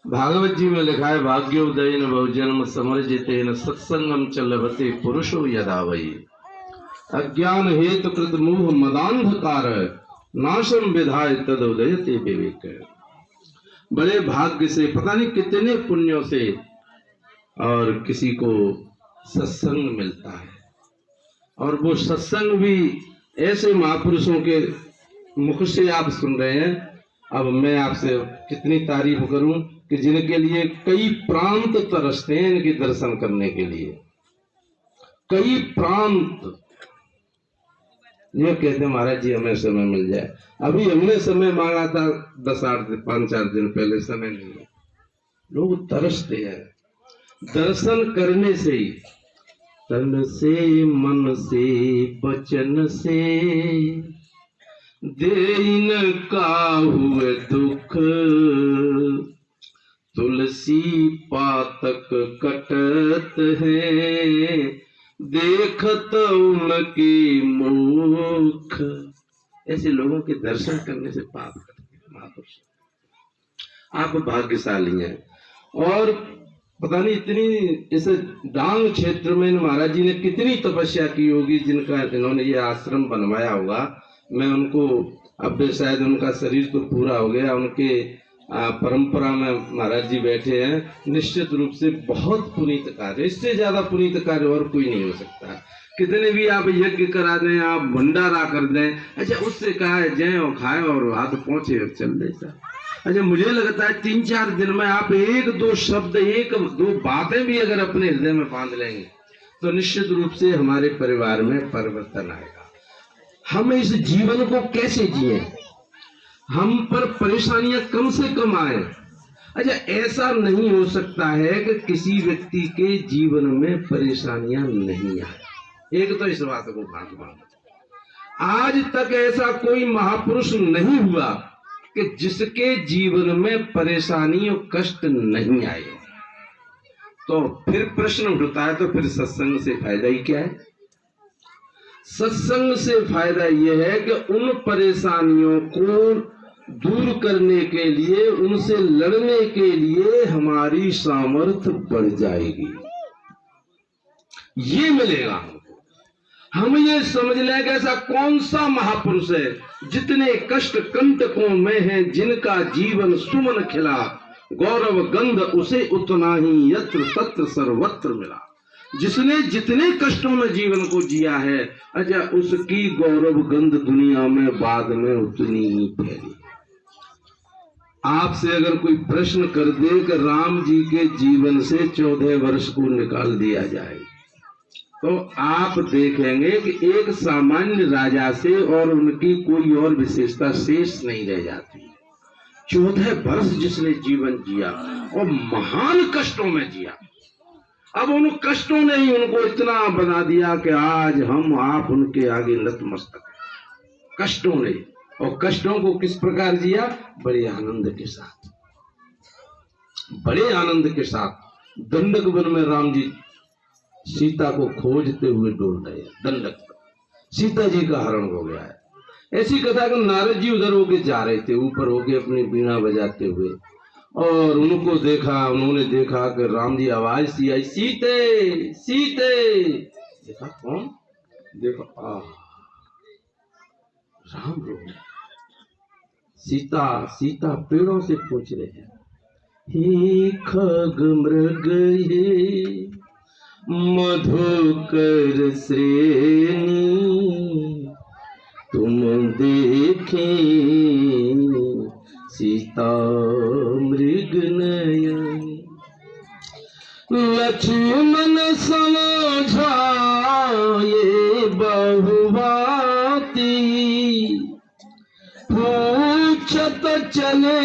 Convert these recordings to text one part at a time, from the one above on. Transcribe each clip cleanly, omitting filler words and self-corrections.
भागवत जी में लिखा है, भाग्योदय न बहुजन्म समर्जिते न सत्संगम चलवते पुरुषो यदा वही। अज्ञान हेतु कृत मोह मदांधकार नाशम विधाय तदोदयते विवेक। बड़े भाग्य से, पता नहीं कितने पुण्यों से और किसी को सत्संग मिलता है, और वो सत्संग भी ऐसे महापुरुषों के मुख से आप सुन रहे हैं। अब मैं आपसे कितनी तारीफ करूं कि जिनके लिए कई प्रांत तरसते हैं इनके दर्शन करने के लिए। कई प्रांत ये कहते महाराज जी हमें समय मिल जाए। अभी हमने समय मांगा था 5-4 दिन पहले, समय नहीं है। लोग तरसते हैं दर्शन करने से ही, तन से मन से वचन से देन का हुए दुख, तुलसी पातक कटत है देखत उनके मुख। ऐसे लोगों के दर्शन करने से पाप करते हैं महापुरुष। आप भाग्यशाली हैं। और पता नहीं इतनी इस डांग क्षेत्र में महाराज जी ने कितनी तपस्या की होगी, जिनका इन्होंने ये आश्रम बनवाया होगा। मैं उनको, अब शायद उनका शरीर तो पूरा हो गया, उनके परंपरा में महाराज जी बैठे हैं। निश्चित रूप से बहुत पुनीत कार्य, इससे ज्यादा पुनीत कार्य और कोई नहीं हो सकता। कितने भी आप यज्ञ करा दें, आप भंडारा कर दें, अच्छा उससे कहा है जय और खाए और हाथ पहुंचे और चल दे सर। अच्छा मुझे लगता है 3-4 दिन में आप 1-2 शब्द, 1-2 बातें भी अगर अपने हृदय में बांध लेंगे तो निश्चित रूप से हमारे परिवार में परिवर्तन आएगा। हम इस जीवन को कैसे जिए, हम पर परेशानियां कम से कम आए। अच्छा ऐसा नहीं हो सकता है कि किसी व्यक्ति के जीवन में परेशानियां नहीं आए। एक तो इस बात को बांध, आज तक ऐसा कोई महापुरुष नहीं हुआ कि जिसके जीवन में परेशानी और कष्ट नहीं आए। तो फिर प्रश्न उठता है, तो फिर सत्संग से फायदा ही क्या है? सत्संग से फायदा यह है कि उन परेशानियों को दूर करने के लिए, उनसे लड़ने के लिए हमारी सामर्थ्य बढ़ जाएगी। ये मिलेगा हमको। हम ये समझ लें कि ऐसा कौन सा महापुरुष है जितने कष्ट कंटकों में है, जिनका जीवन सुमन खिला, गौरव गंध उसे उतना ही यत्र तत्र सर्वत्र मिला। जिसने जितने कष्टों में जीवन को जिया है, अच्छा उसकी गौरव गंध दुनिया में बाद में उतनी ही फैली। आपसे अगर कोई प्रश्न कर दे कि राम जी के जीवन से 14 वर्ष को निकाल दिया जाए, तो आप देखेंगे कि एक सामान्य राजा से और उनकी कोई और विशेषता शेष नहीं रह जाती। 14 वर्ष जिसने जीवन जिया और महान कष्टों में जिया, अब उन कष्टों ने ही उनको इतना बना दिया कि आज हम आप उनके आगे नतमस्तक हैं। कष्टों ने, और कष्टों को किस प्रकार जिया? बड़े आनंद के साथ, बड़े आनंद के साथ। दंडक वन में राम जी सीता को खोजते हुए डोल रहे हैं, दंडक पर सीता जी का हरण हो गया है। ऐसी कथा कि नारद जी उधर होके जा रहे थे, ऊपर होके अपनी बीणा बजाते हुए, और उनको देखा, उन्होंने देखा कि राम जी आवाज सी आई, सीते सीते। देखा कौन? देखो राम रो। सीता सीता पेड़ों से पूछ रहे हैं, हे खग मृग ये मधुकर श्रेणी, तुम देखे सीता मृग नयनी। लक्ष्मण समझाए बहुबाती, पूछत चले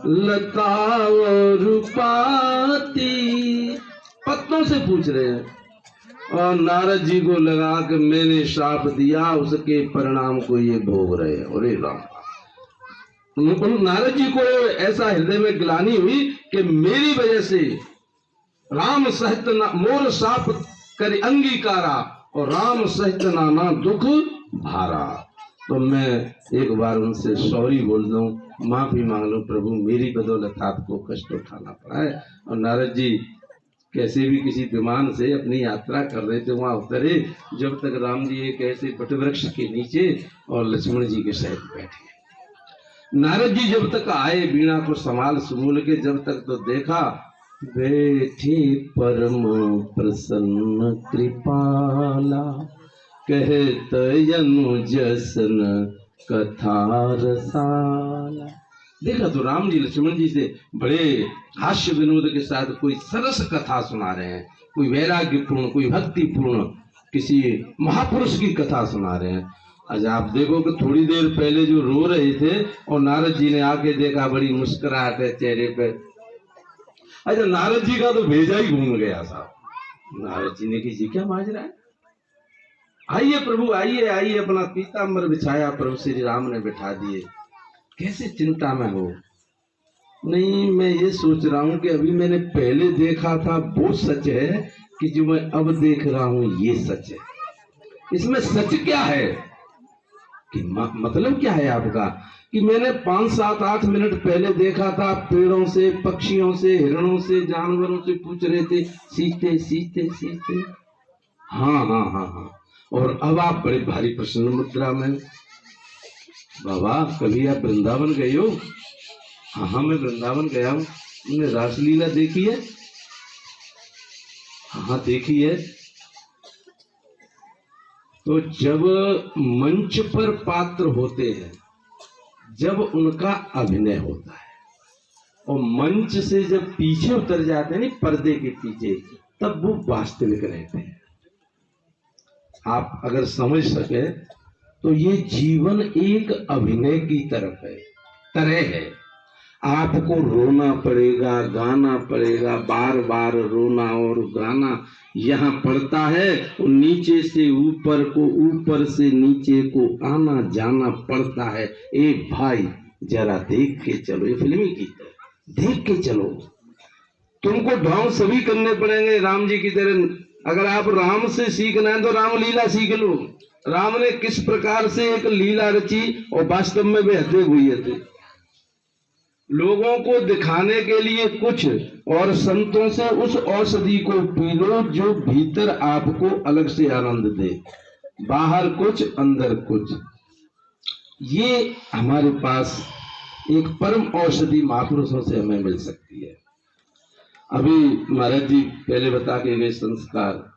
लता और पाती। पत्तों से पूछ रहे हैं, और नारद जी को लगा कि मैंने श्राप दिया, उसके परिणाम को ये भोग रहे हैं। अरे राम, नारद जी को ऐसा हृदय में ग्लानि हुई कि मेरी वजह से राम सहित मोर साप कर अंगीकारा, और राम सहित नाना दुख भारा। तो मैं एक बार उनसे सॉरी बोल दूं माफी मांग लो प्रभु, मेरी बदौलत आपको कष्ट उठाना पड़ा है। और नारद जी कैसे भी किसी विमान से अपनी यात्रा कर रहे थे, वहां उतरे जब तक राम जी एक ऐसे वटवृक्ष के नीचे और लक्ष्मण जी के सहित बैठे। नारद जी जब तक आए वीणा को संभाल सुमूल के, जब तक तो देखा बैठे परम प्रसन्न कृपाला, कहत अनुजसन कथा रसाला। देखा तो राम जी लक्ष्मण जी से बड़े हास्य विनोद के साथ कोई सरस कथा सुना रहे हैं, कोई वैराग्यपूर्ण, कोई भक्तिपूर्ण, किसी महापुरुष की कथा सुना रहे हैं। आज आप देखो कि थोड़ी देर पहले जो रो रहे थे और नारद जी ने आके देखा, बड़ी मुस्कुराहट है चेहरे पे। अच्छा, नारद जी का तो भेजा ही घूम गया साहब। नारद जी ने कि क्या माजरा है, आइए प्रभु आइए आइए। अपना पीताम्बर बिछाया, प्रभु श्री राम ने बिठा दिए। कैसे चिंता में हो? नहीं, मैं ये सोच रहा हूं कि अभी मैंने पहले देखा था वो सच है कि जो मैं अब देख रहा हूं ये सच है। इसमें सच क्या है कि मतलब क्या है आपका कि मैंने 5, 7, 8 मिनट पहले देखा था, पेड़ों से, पक्षियों से, हिरणों से, जानवरों से पूछ रहे थे सीते सीते सीते। हाँ हाँ हाँ हाँ। और अब आप बड़े भारी प्रसन्न मुद्रा में। बाबा कभी आप वृंदावन गए हो? हाँ हाँ, मैं वृंदावन गया हूँ। तुमने रासलीला देखी है? हाँ देखी है। तो जब मंच पर पात्र होते हैं, जब उनका अभिनय होता है और मंच से जब पीछे उतर जाते हैं, नहीं पर्दे के पीछे, तब वो वास्तविक रहते हैं। आप अगर समझ सके तो ये जीवन एक अभिनय की तरह है। आपको रोना पड़ेगा, गाना पड़ेगा, बार बार रोना और गाना यहाँ पड़ता है। तो नीचे से ऊपर को, ऊपर से नीचे को आना जाना पड़ता है। ए भाई जरा देख के चलो, ये फिल्मी गीत है, देख के चलो। तुमको ढोंग सभी करने पड़ेंगे राम जी की तरह। अगर आप राम से सीखना है तो रामलीला सीख लो। राम ने किस प्रकार से एक लीला रची और वास्तव में वे हते हुए थे, लोगों को दिखाने के लिए कुछ, और संतों से उस औषधि को पी लो जो भीतर आपको अलग से आनंद दे, बाहर कुछ अंदर कुछ। ये हमारे पास एक परम औषधि महापुरुषों से हमें मिल सकती है। अभी महाराज जी पहले बता के गए संस्कार।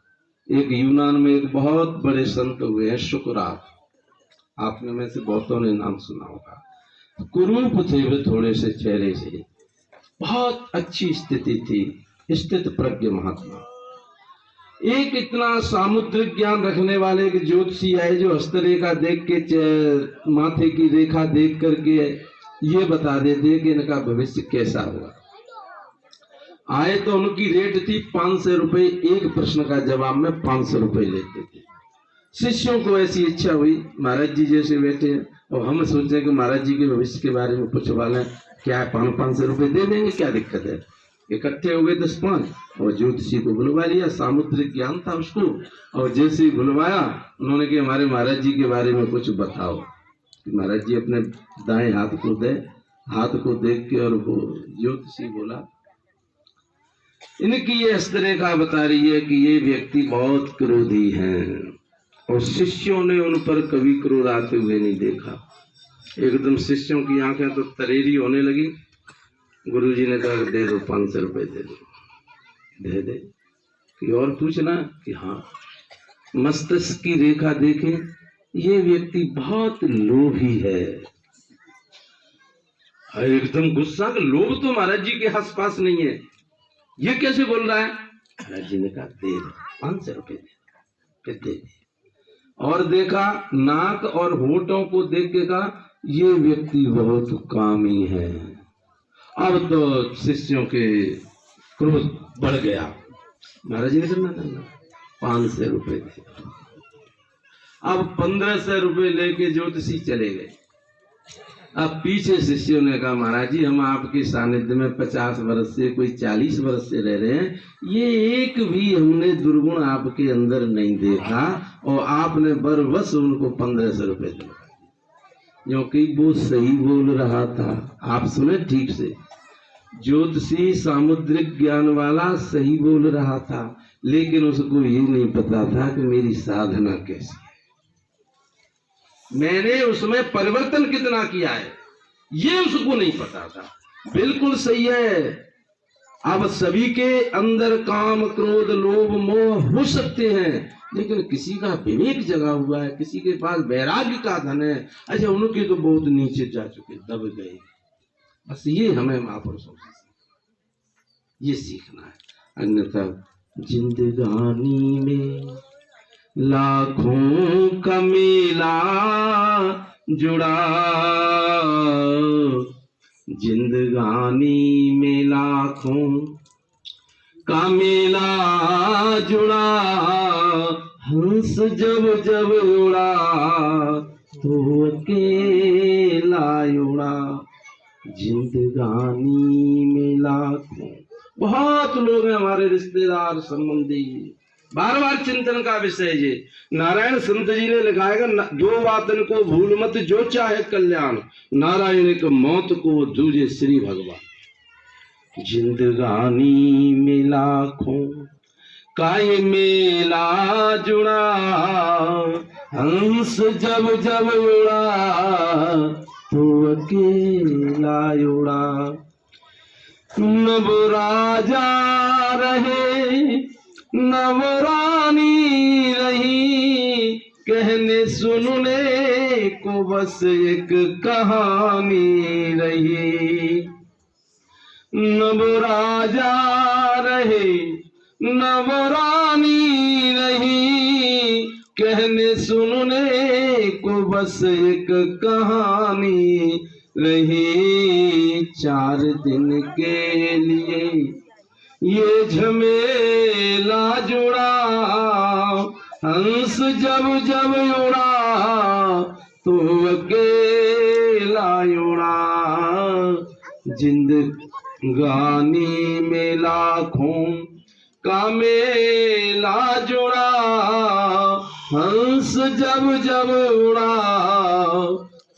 एक यूनान में एक बहुत बड़े संत हुए हैं शुक्रात, आपने में से बहुतों ने नाम सुना होगा। कुरूप थे वे, थोड़े से चेहरे से, बहुत अच्छी स्थिति थी, स्थित प्रज्ञ महात्मा। एक इतना सामुद्रिक ज्ञान रखने वाले एक ज्योतिषी आए जो हस्तरेखा देख के, माथे की रेखा देख करके ये बता देते कि इनका भविष्य कैसा होगा। आए तो उनकी रेट थी 500 रुपए, एक प्रश्न का जवाब में 500 रुपए लेते थे। शिष्यों को ऐसी इच्छा हुई, महाराज जी जैसे बैठे हैं और हम सोचे कि महाराज जी के भविष्य के बारे में पूछवा लें, क्या है 500 रुपए दे देंगे, क्या दिक्कत है। इकट्ठे हो गए 10-5 और ज्योतिषी को बुलवा लिया, सामुद्रिक ज्ञान था उसको। और जैसे ही बुलवाया उन्होंने कि हमारे महाराज जी के बारे में कुछ बताओ। महाराज जी अपने दाएं हाथ को दे, हाथ को देख के, और वो ज्योतिषी बोला इनकी ये हस्तरेखा बता रही है कि ये व्यक्ति बहुत क्रोधी हैं, और शिष्यों ने उन पर कभी क्रोध आते हुए नहीं देखा। एकदम शिष्यों की आंखें तो तरेरी होने लगी। गुरुजी ने कहा दे दो 500 रुपए दे दो। दे दे कि और पूछना कि हाँ। मस्तिष्क की रेखा देखें, ये व्यक्ति बहुत लोभी है। एकदम गुस्सा, लोभ तो महाराज जी के आसपास नहीं है, ये कैसे बोल रहा है। महाराज जी ने कहा दे 500 रुपए दे, फिर दे दे। और देखा नाक और होठों को देख के कहा ये व्यक्ति बहुत कामी है। अब तो शिष्यों के क्रोध बढ़ गया। महाराज जी ने कहा 500 रुपए दे। अब 1500 रुपए लेके ज्योतिषी चले गए। अब पीछे शिष्यों ने कहा महाराज जी हम आपके सानिध्य में 50 वर्ष से, कोई 40 वर्ष से रह रहे हैं, ये एक भी हमने दुर्गुण आपके अंदर नहीं देखा, और आपने बरबस उनको 1500 रुपए दिए। क्योंकि वो सही बोल रहा था। आप सुने ठीक से, ज्योतिषी सामुद्रिक ज्ञान वाला सही बोल रहा था, लेकिन उसको ये नहीं पता था कि मेरी साधना कैसी है, मैंने उसमें परिवर्तन कितना किया है, ये उसको नहीं पता था। बिल्कुल सही है। अब सभी के अंदर काम क्रोध लोभ मोह हो सकते हैं, लेकिन किसी का विवेक जगा हुआ है, किसी के पास वैराग्य का धन है। अच्छा, उनके तो बहुत नीचे जा चुके, दब गए। बस ये हमें महापुरुषों से ये सीखना है। अन्यथा जिंदगानी में लाखों का मेला जुड़ा, जिंदगानी में लाखों का मेला जुड़ा, हंस जब जब उड़ा तो अकेला उड़ा, जिंदगानी में लाखों। बहुत लोग हैं हमारे रिश्तेदार संबंधी, बार बार चिंतन का विषय ये। नारायण संत जी ने लिखा है, दो बातन को भूल मत जो चाहे कल्याण, नारायण एक मौत को दूजे श्री भगवान। जिंदगानी में लाखों का ये मेला जुड़ा, हंस जब जब उड़ा तो अकेला उड़ा। नव राजा रहे नवरानी रही, कहने सुनने को बस एक कहानी रही। नव राजा रहे नवरानी रही, कहने सुनने को बस एक कहानी रही। 4 दिन के लिए ये झमेला जुड़ा, हंस जब जब उड़ा तो अकेला उड़ा। जिंदगानी में लाखों का मेला जुड़ा, हंस जब जब उड़ा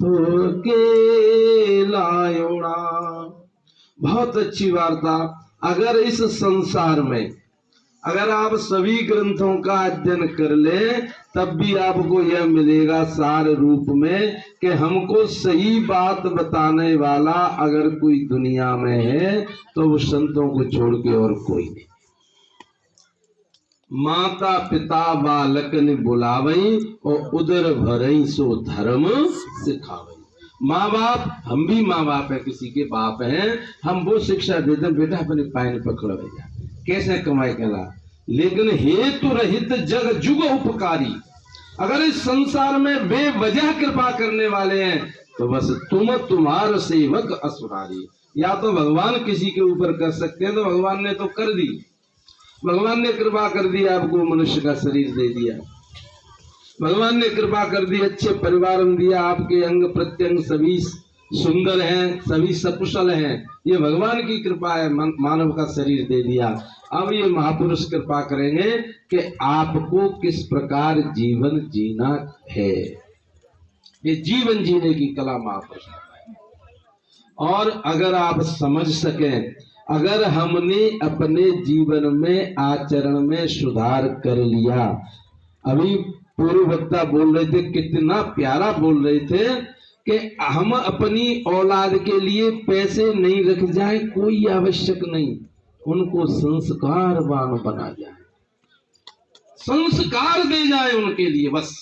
तो अकेला उड़ा। बहुत अच्छी वार्ता। अगर इस संसार में अगर आप सभी ग्रंथों का अध्ययन कर ले, तब भी आपको यह मिलेगा सार रूप में कि हमको सही बात बताने वाला अगर कोई दुनिया में है तो वो संतों को छोड़ के और कोई नहीं। माता पिता बालक ने बुलावई और उदर भरई सो धर्म सिखावई। माँ बाप, हम भी माँ बाप है, किसी के बाप हैं, हम वो शिक्षा देते हैं, बेटा अपने पैन पकड़ भैया, कैसे कमाई करा। लेकिन हेतु रहित जग जुग उपकारी, अगर इस संसार में बेवजह कृपा करने वाले हैं तो बस तुम तुम्हारा सेवक असुरारी। या तो भगवान किसी के ऊपर कर सकते हैं, तो भगवान ने तो कर दी, भगवान ने कृपा कर दी, आपको मनुष्य का शरीर दे दिया, भगवान ने कृपा कर दी, अच्छे परिवार में दिया, आपके अंग प्रत्यंग सभी सुंदर हैं, सभी सकुशल हैं, ये भगवान की कृपा है, मानव का शरीर दे दिया। अब ये महापुरुष कृपा करेंगे कि आपको किस प्रकार जीवन जीना है, ये जीवन जीने की कला महापुरुष है। और अगर आप समझ सकें, अगर हमने अपने जीवन में आचरण में सुधार कर लिया, अभी पूर्व वक्ता बोल रहे थे, कितना प्यारा बोल रहे थे कि हम अपनी औलाद के लिए पैसे नहीं रख जाए, कोई आवश्यक नहीं, उनको संस्कारवान बना जाए, संस्कार दे जाए उनके लिए बस।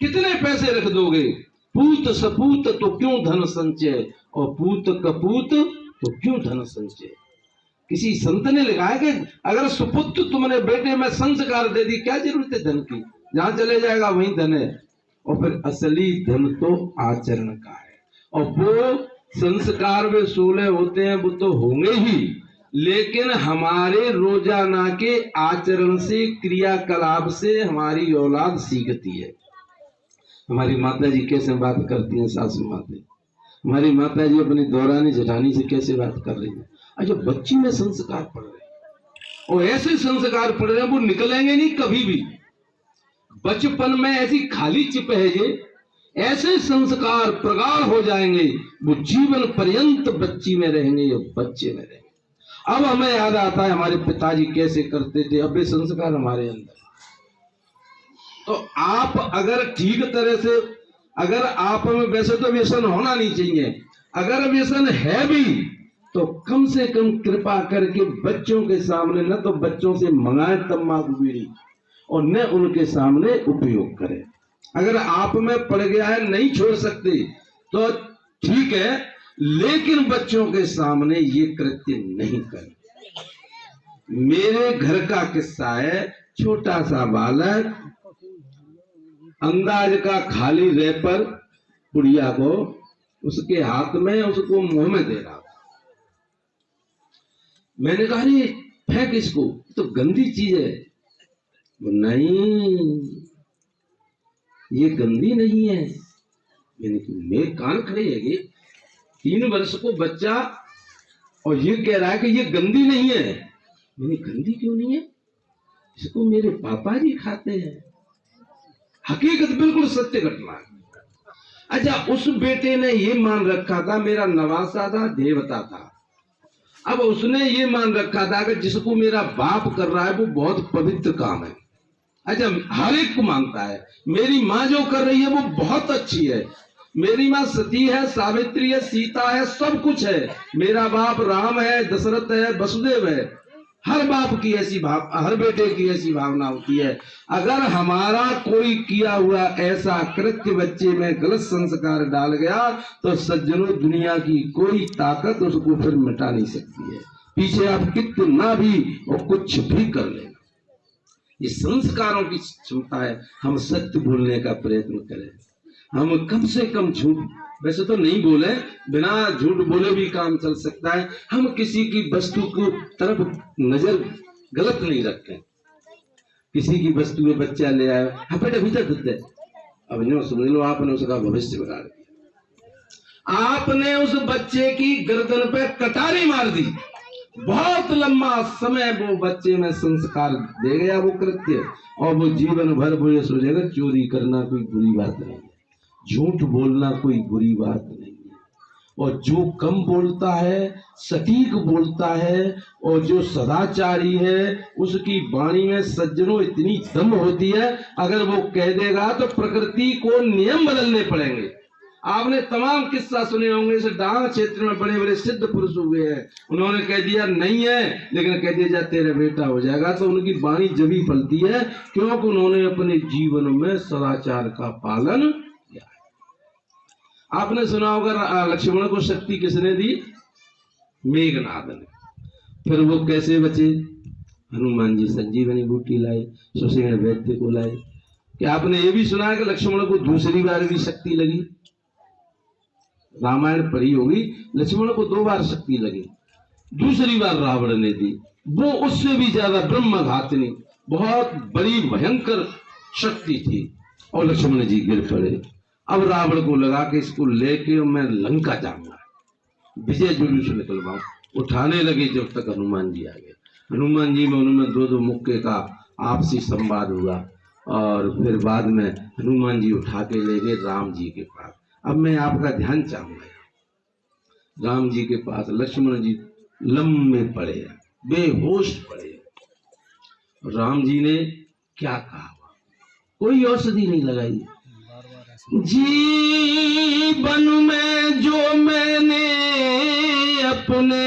कितने पैसे रख दोगे? पूत सपूत तो क्यों धन संचय, और पूत कपूत तो क्यों धन संचय। किसी संत ने लिखा है कि अगर सुपुत्र तुमने बेटे में संस्कार दे दी, क्या जरूरत है धन की, जहां चले जाएगा वहीं धन है। और फिर असली धन तो आचरण का है, और वो संस्कार वे 16 होते हैं, वो तो होंगे ही, लेकिन हमारे रोजाना के आचरण से, क्रियाकलाप से हमारी औलाद सीखती है। हमारी माता जी कैसे बात करती हैं, सासू माता, हमारी माता जी अपनी दौरानी जेठानी से कैसे बात कर रही है। अच्छा, बच्ची में संस्कार पड़ रहे हैं, और ऐसे संस्कार पड़ रहे हैं वो निकलेंगे नहीं कभी भी। बचपन में ऐसी खाली चिप है ये, ऐसे संस्कार प्रगाढ़ हो जाएंगे, वो जीवन पर्यंत बच्ची में रहेंगे और बच्चे में रहेंगे। अब हमें याद आता है हमारे पिताजी कैसे करते थे, अब ये संस्कार हमारे अंदर। तो आप अगर ठीक तरह से, अगर आप में, वैसे तो व्यसन होना नहीं चाहिए, अगर व्यसन है भी तो कम से कम कृपा करके बच्चों के सामने न तो बच्चों से मंगाए तम्बाकू बीड़ी और न उनके सामने उपयोग करें। अगर आप में पड़ गया है, नहीं छोड़ सकते तो ठीक है, लेकिन बच्चों के सामने ये कृत्य नहीं करें। मेरे घर का किस्सा है, छोटा सा बालक अंदाज का खाली रैपर पुड़िया को उसके हाथ में, उसको मुंह में दे रहा था। मैंने कहा अरे फेंक इसको, तो गंदी चीज है। नहीं, ये गंदी नहीं है। मैंने कहा मेरे कान खड़े है, 3 वर्ष को बच्चा और ये कह रहा है कि ये गंदी नहीं है। मैंने गंदी क्यों नहीं है, इसको मेरे पापा जी खाते हैं। हकीकत बिल्कुल सत्य घटना है। अच्छा, उस बेटे ने ये मान रखा था मेरा नवासा था, देवता था। अब उसने ये मान रखा था कि जिसको मेरा बाप कर रहा है वो बहुत पवित्र काम है। अच्छा, हर एक को मानता है मेरी माँ जो कर रही है वो बहुत अच्छी है। मेरी माँ सती है, सावित्री है, सीता है, सब कुछ है। मेरा बाप राम है, दशरथ है, वसुदेव है। हर बाप की ऐसी भाव, हर बेटे की ऐसी भावना होती है। अगर हमारा कोई किया हुआ ऐसा कृत्य बच्चे में गलत संस्कार डाल गया तो सज्जनों, दुनिया की कोई ताकत उसको फिर मिटा नहीं सकती है। पीछे आप कितना भी और कुछ भी कर लेना, ये संस्कारों की क्षमता है। हम सत्य बोलने का प्रयत्न करें, हम कम से कम झूठ, वैसे तो नहीं बोले, बिना झूठ बोले भी काम चल सकता है। हम किसी की वस्तु को तरफ नजर गलत नहीं रखें। किसी की वस्तु में बच्चा ले आया, हाँ बेटा भीतर दूध है, अब नो समझ लो आपने उसका भविष्य बिगाड़ दिया। आपने उस बच्चे की गर्दन पे कटारी मार दी, बहुत लंबा समय वो बच्चे में संस्कार दे गया वो कृत्य, और वो जीवन भर वो ये सोचेगा चोरी करना कोई बुरी बात नहीं है, झूठ बोलना कोई बुरी बात नहीं है। और जो कम बोलता है, सटीक बोलता है और जो सदाचारी है, उसकी वाणी में सज्जनों इतनी दम होती है, अगर वो कह देगा तो प्रकृति को नियम बदलने पड़ेंगे। आपने तमाम किस्सा सुने होंगे, इस डांग क्षेत्र में बड़े बड़े सिद्ध पुरुष हुए हैं, उन्होंने कह दिया नहीं है, लेकिन कह दिया जा तेरा बेटा हो जाएगा, तो उनकी वाणी जभी फलती है क्योंकि उन्होंने अपने जीवन में सदाचार का पालन किया। आपने सुना होगा लक्ष्मण को शक्ति किसने दी? मेघनाद ने। फिर वो कैसे बचे? हनुमान जी संजीवनी बूटी लाए, सुषेण वैद्य को लाए। क्या आपने ये भी सुना है कि लक्ष्मण को दूसरी बार भी शक्ति लगी? रामायण पढ़ी होगी, लक्ष्मण को 2 बार शक्ति लगी, दूसरी बार रावण ने दी, वो उससे भी ज्यादा ब्रह्मघातिनी बहुत बड़ी भयंकर शक्ति थी, और लक्ष्मण जी गिर पड़े। अब रावण को लगा कि इसको लेके मैं लंका जाऊंगा, विजय जुलूस निकलवाऊं। उठाने लगे जब तक हनुमान जी आ गए। हनुमान जी में उन्होंने 2-2 मुक्के का आपसी संवाद हुआ, और फिर बाद में हनुमान जी उठा के ले गए राम जी के पास। अब मैं आपका ध्यान चाहूंगा, राम जी के पास लक्ष्मण जी लम्बे पड़े, बेहोश पड़े। राम जी ने क्या कहा? कोई औषधि नहीं लगाई। जीवन में जो मैंने अपने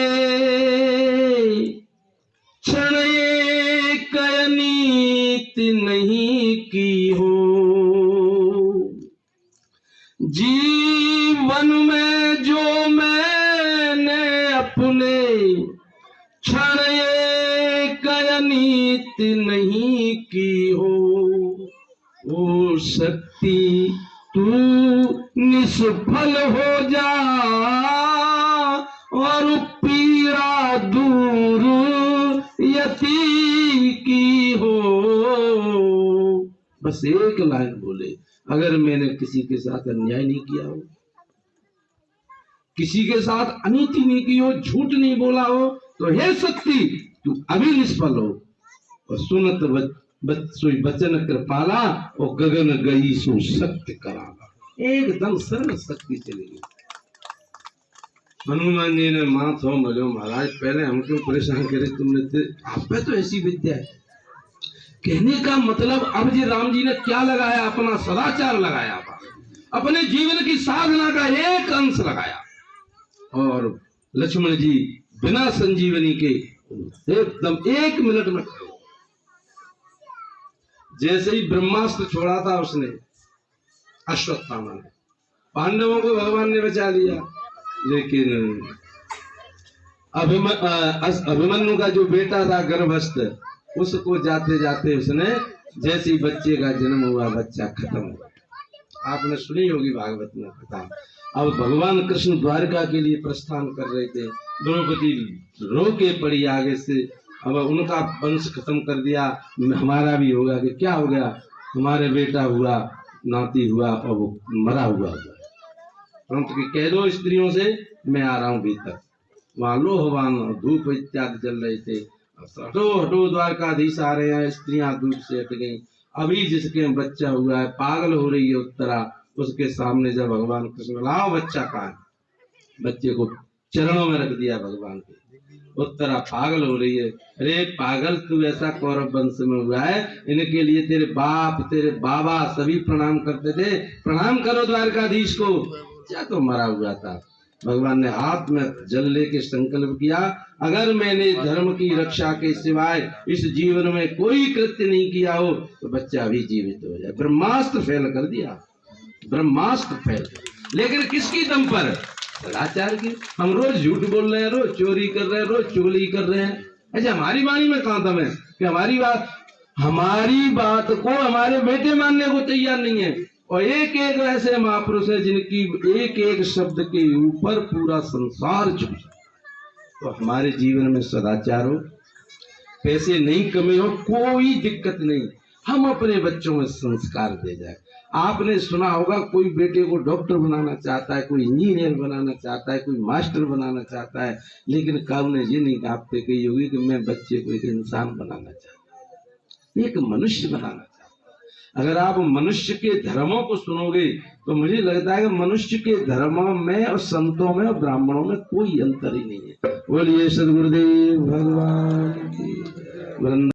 क्षण एक नीति नहीं की हो, जीवन में जो मैंने अपने क्षण एक नीति नहीं की हो, वो शक्ति तू निष्फल हो जा और पीड़ा दूर यति की हो। बस एक लाइन बोले, अगर मैंने किसी के साथ अन्याय नहीं किया हो, किसी के साथ अनीति नहीं की हो, झूठ नहीं बोला हो, तो हे शक्ति तू अभी निष्फल हो। और सुनत सोई बचन कृपाला और गगन गई सो सत्य कराला। एकदम सरल शक्ति चली गई। हनुमान जी ने माथो मलो, महाराज पहले हम क्यों परेशान करे, तुमने आप पे तो ऐसी विद्या है। कहने का मतलब अब जी राम जी ने क्या लगाया, अपना सदाचार लगाया, अपने जीवन की साधना का एक अंश लगाया। और लक्ष्मण जी बिना संजीवनी के एकदम 1 मिनट में, जैसे ही ब्रह्मास्त्र छोड़ा था उसने, अश्वत्थामा ने, पांडवों को भगवान ने बचा लिया। लेकिन अभिमन्यु का जो बेटा था गर्भस्थ, उसको जाते जाते उसने, जैसे ही बच्चे का जन्म हुआ, बच्चा खत्म हुआ। आपने सुनी होगी भागवत में कथा। अब भगवान कृष्ण द्वारका के लिए प्रस्थान कर रहे थे, द्रौपदी रो के पड़ी आगे से, अब उनका वंश खत्म कर दिया, हमारा भी होगा कि क्या हो गया, हमारे बेटा हुआ, नाती हुआ और वो मरा हुआ हुआ। परंतु कि कह दो स्त्रियों से मैं आ रहा हूं भीतर। वहां लोहवान धूप इत्यादि चल रहे थे, हटो हटो द्वारकाधीश आ रहे हैं, स्त्रियां धूप से हट गई। अभी जिसके बच्चा हुआ है, पागल हो रही है उत्तरा, उसके सामने जब भगवान कृष्ण, लाओ बच्चा कहाँ है, बच्चे को चरणों में रख दिया भगवान के। उत्तरा पागल हो रही है, अरे पागल तू ऐसा कौरव वंश में हुआ है, इनके लिए तेरे बाप तेरे बाबा सभी प्रणाम करते थे, प्रणाम करो द्वारकाधीश को। क्या तो मरा हुआ था। भगवान ने हाथ में जल लेके संकल्प किया, अगर मैंने धर्म की रक्षा के सिवाय इस जीवन में कोई कृत्य नहीं किया हो तो बच्चा भी जीवित हो जाए। ब्रह्मास्त्र फेल कर दिया, ब्रह्मास्त्र फेल। लेकिन किसकी दम पर, सदाचार की। हम रोज झूठ बोल रहे हैं, रोज चोरी कर रहे हैं, रोज चुगली कर रहे हैं। अच्छा हमारी वाणी में कहां दम है कि हमारी बात को हमारे बेटे मानने को तैयार नहीं है। और एक एक ऐसे महापुरुष है जिनकी एक एक शब्द के ऊपर पूरा संसार झुक। तो हमारे जीवन में सदाचार हो, पैसे नहीं कमे हो, कोई दिक्कत नहीं, हम अपने बच्चों में संस्कार दे जाए। आपने सुना होगा कोई बेटे को डॉक्टर बनाना चाहता है, कोई इंजीनियर बनाना चाहता है, कोई मास्टर बनाना चाहता है, लेकिन काऊ ने ये नहीं आपसे कही होगी कि मैं बच्चे को एक इंसान बनाना चाहता हूँ, एक मनुष्य बनाना चाहता हूँ। अगर आप मनुष्य के धर्मों को सुनोगे तो मुझे लगता है कि मनुष्य के धर्मों में और संतों में और ब्राह्मणों में कोई अंतर ही नहीं है। बोलिए सद्गुरुदेव भगवान की।